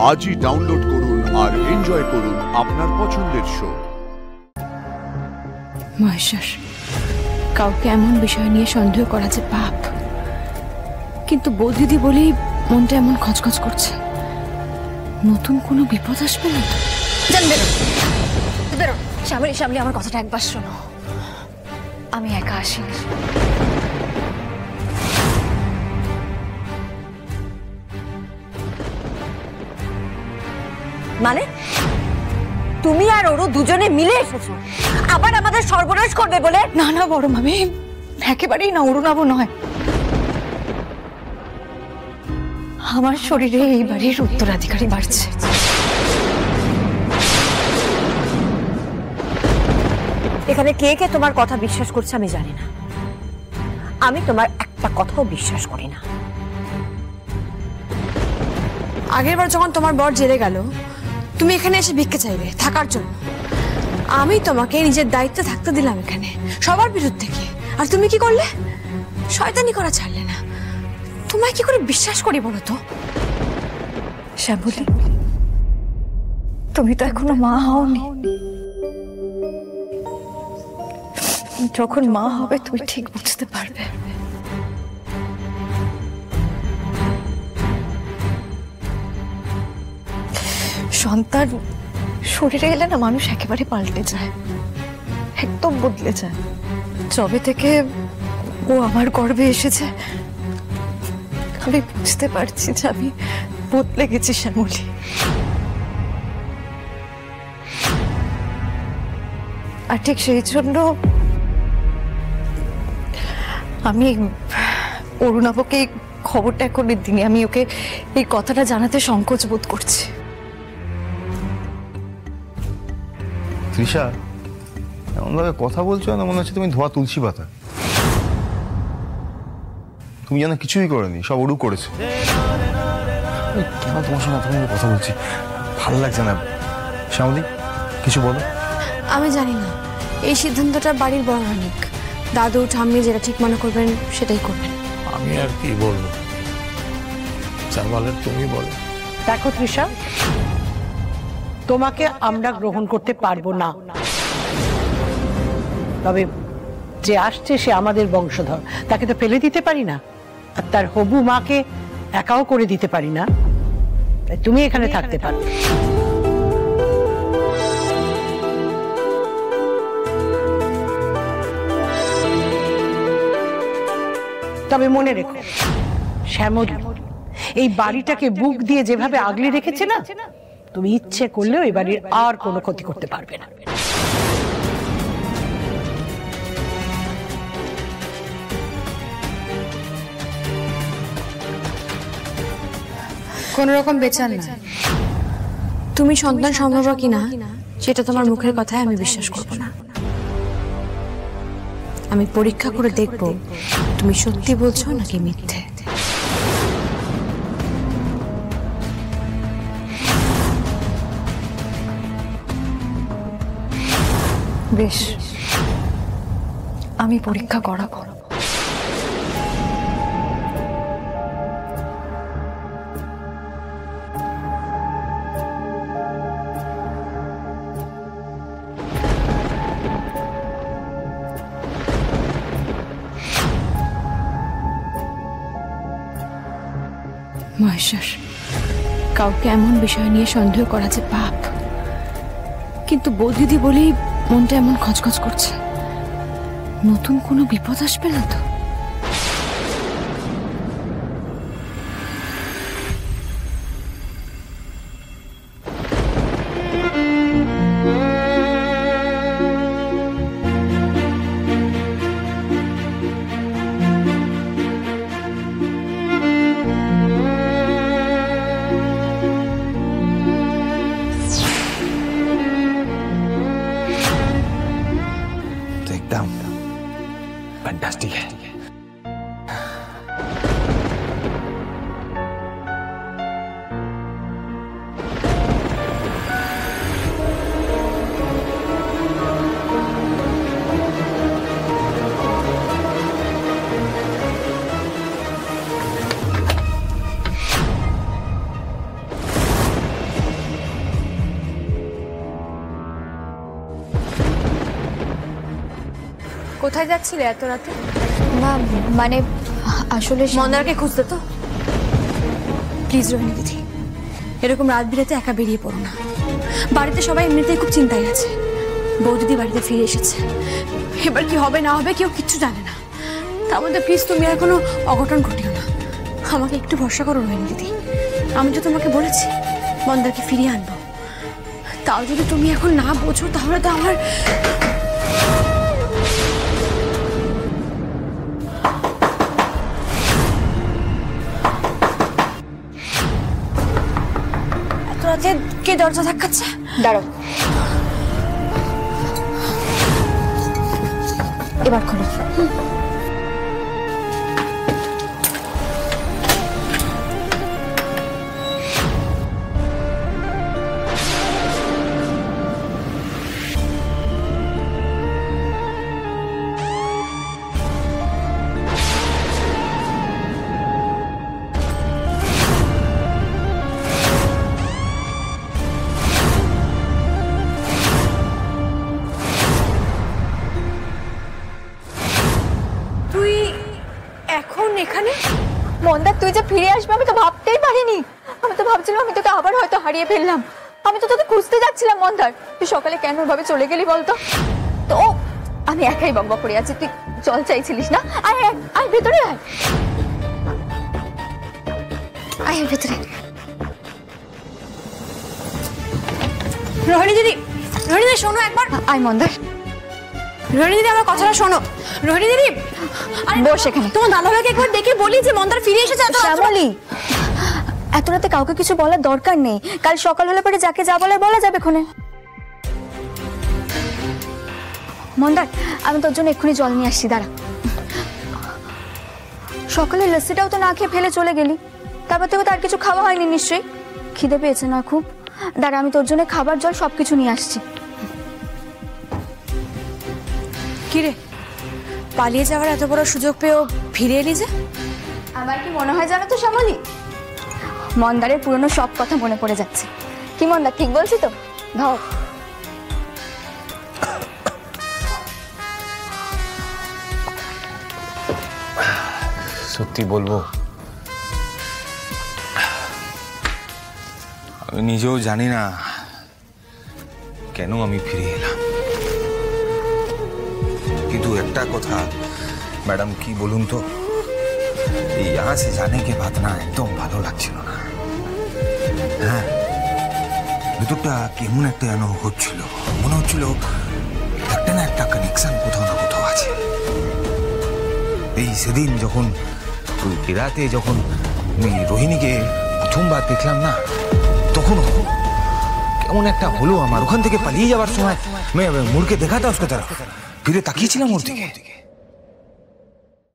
আজই ডাউনলোড করুন আর এনজয় করুন আপনার পছন্দের শো। মহেশ্বর, কাউকে এমন বিষয় নিয়ে সন্দেহ করা যে পাপ, কিন্তু বৌদিদি বলেই মনটা এমন খচখচ করছে। নতুন কোনো বিপদ আসবে না তো? জানবে বেরো। শ্যামলী, শ্যামলী, আমার কথাটা একবার শোনো। আমি একা আসিনি। মানে তুমি আর ওরও দুজনে মিলে এসেছো আবার আমাদের সর্বনাশ করবে বলে? না না বড় মামি, একেবারেই না, অরুণাবু নয়। আমার শরীরে এই বাড়ির উত্তরাধিকারী বাড়ছে। এখানে কে কে তোমার কথা বিশ্বাস করছে আমি জানি না। আমি তোমার একটা কথাও বিশ্বাস করি না। আগের বার যখন তোমার বর জেলে গেল, তুমি এখানে এসে ভিক্ষে চাইলে থাকার জন্য। আমি তোমাকে নিজের দায়িত্বে থাকতে দিলাম এখানে সবার বিরুদ্ধে গিয়ে, আর তুমি কি করলে? শয়তানি করা ছাড়লে না। তোমায় কি করে বিশ্বাস করি বলো তো? শ্যামলী, তুমি তো এখনো মা হওনি। যখন মা হবে তুমি ঠিক বুঝতে পারবে। সন্তান শরীরে এলে না মানুষ একেবারে পাল্টে যায়, একদম বদলে যায়। যবে থেকে ও আমার গর্ভে এসেছে আমি বুঝতে পারছি যে আমি বদলে গেছি শ্যামলী। আর ঠিক সেই জন্য আমি অরুণাবকে এই খবরটা এখনই দিনে আমি ওকে এই কথাটা জানাতে সংকোচ বোধ করছি। তৃষা, এমনভাবে কথা বলছো না, মনে হচ্ছে তুমি ধোয়া তুলসী পাতা। তুমি জানো কিছুই করেনি, সব ওরু করেছে। কেন তোমার সঙ্গে এতক্ষণ কথা বলছি, ভালো লাগছে না। শ্যামলী, কিছু বলো। আমি জানি না, এই সিদ্ধান্তটা বাড়ির বড় অনেক। দাদু ঠাম্মি যেটা ঠিক মনে করবেন সেটাই করবেন। আমি আর কি বলবো, যা বলেন তুমি বলো। দেখো তৃষা, তোমাকে আমরা গ্রহণ করতে পারবো না, তবে যে আসছে সে আমাদের বংশধর, তাকে তো ফেলে দিতে পারি না, আর তার হবু মাকে একাও করে দিতে পারি না। তুমি এখানে থাকতে পারো। তবে মনে রেখো, শ্যামলী এই বাড়িটাকে বুক দিয়ে যেভাবে আগলে রেখেছে না, তুমি ইচ্ছে করলেও এই বাড়ির আর কোনো ক্ষতি করতে পারবে না। কোন রকম বেচার না। তুমি সন্তান সম্ভব কিনা সেটা তোমার মুখের কথায় আমি বিশ্বাস করব না। আমি পরীক্ষা করে দেখব তুমি সত্যি বলছো নাকি মিথ্যে। বেশ, আমি পরীক্ষা করাবো। মহেশ্বর, কাউকে এমন বিষয় নিয়ে সন্দেহ করা যে পাপ, কিন্তু বৌদিদি বলেই মনটা এমন খচখচ করছে। নতুন কোনো বিপদ আসবে না তো? एकदम फैंटास्टिक है। কোথায় যাচ্ছিলে এত রাতে? না মানে আসলে মন্দারকে খুঁজতে তো। প্লিজ রোহিণী দিদি, এরকম রাত বিরাতে একা বেরিয়ে পড়ো না। বাড়িতে সবাই এমনিতেই খুব চিন্তায় আছে। বউ দিদি বাড়িতে ফিরে এসেছে, এবার কি হবে না হবে কেউ কিচ্ছু জানে না। তার মধ্যে প্লিজ তুমি আর কোনো অঘটন ঘটিও না। আমাকে একটু ভরসা করো রোহিণী দিদি। আমি তো তোমাকে বলেছি মন্দারকে ফিরিয়ে আনবো, তাও যদি তুমি এখন না বোঝো তাহলে তো আমার এত রাতে কে দরজা ধাক্কাচ্ছে? দাঁড়াও, এবার খোলো। তুই এখন এখানে? মন্দার তুই যে ফিরে আসবে আমি তো ভাবতেই পারিনি। আমি তো ভাবছিলাম আমি তোকে আবার হয়তো হারিয়ে ফেললাম। আমি তো তোকে খুঁজতে যাচ্ছিলাম মন্দার। তুই সকালে কেন ওভাবে চলে গেলি বলতো? তো আমি একাই বকবক করে আছি, তুই জল চাইছিলিস না? আয় আয় আয় ভেতরে আয়, আয় ভেতরে। রোহিণী দিদি, রোহিণী দিদি শোনো একবার। আয় মন্দার। রোহিণী দিদি আমার কথাটা শোনো। রোহিণী দিদি বস এখানে। তোমার দাদাভাইকে একবার দেখে বলি যে মন্দার ফিরে এসেছে। শ্যামলী, এত রাতে কাউকে কিছু বলার দরকার নেই। কাল সকাল হলে পরে যাকে যা বলার বলা যাবে ক্ষণে। মন্দার, আমি তোর জন্য এক্ষুনি জল নিয়ে আসছি, দাঁড়া। সকালে লস্যিটাও তো না খেয়ে ফেলে চলে গেলি, তারপর থেকে তার কিছু খাওয়া হয়নি নিশ্চয়ই। খিদে পেয়েছে না খুব? দাঁড়া, আমি তোর জন্য খাবার জল সবকিছু নিয়ে আসছি। কিরে, পালিয়ে যাওয়ার এত বড় সুযোগ পেয়েও ফিরে এলি যে? আমার কি মনে হয় জানো তো শ্যামলী, মন্দারের পুরনো সব কথা মনে পড়ে যাচ্ছে। কি মন্দার, ঠিক বলছি তো? ভাও। সত্যি বলবো, আমি নিজেও জানি না কেন আমি ফিরে এলাম। কিন্তু একটা কথা ম্যাডাম, কি বলুন তো, এই यहाँ से जाने के बाद না একদম ভালো লাগছিল না। হ্যাঁ, ভিতরটা কেমন একটা যেন হচ্ছিল, মনে হচ্ছিল একটা না একটা কানেকশন কোথাও না কোথাও আছে। এই সেদিন যখন ওই বিরাতে যখন আমি রোহিণীকে প্রথমবার দেখলাম না, তখনও কেমন একটা হলো আমার। ওখান থেকে পালিয়ে যাওয়ার সময় আমি মুড়কে দেখা था उसके तरफ, फिर ताकिয়েছিলাম ওর দিকে।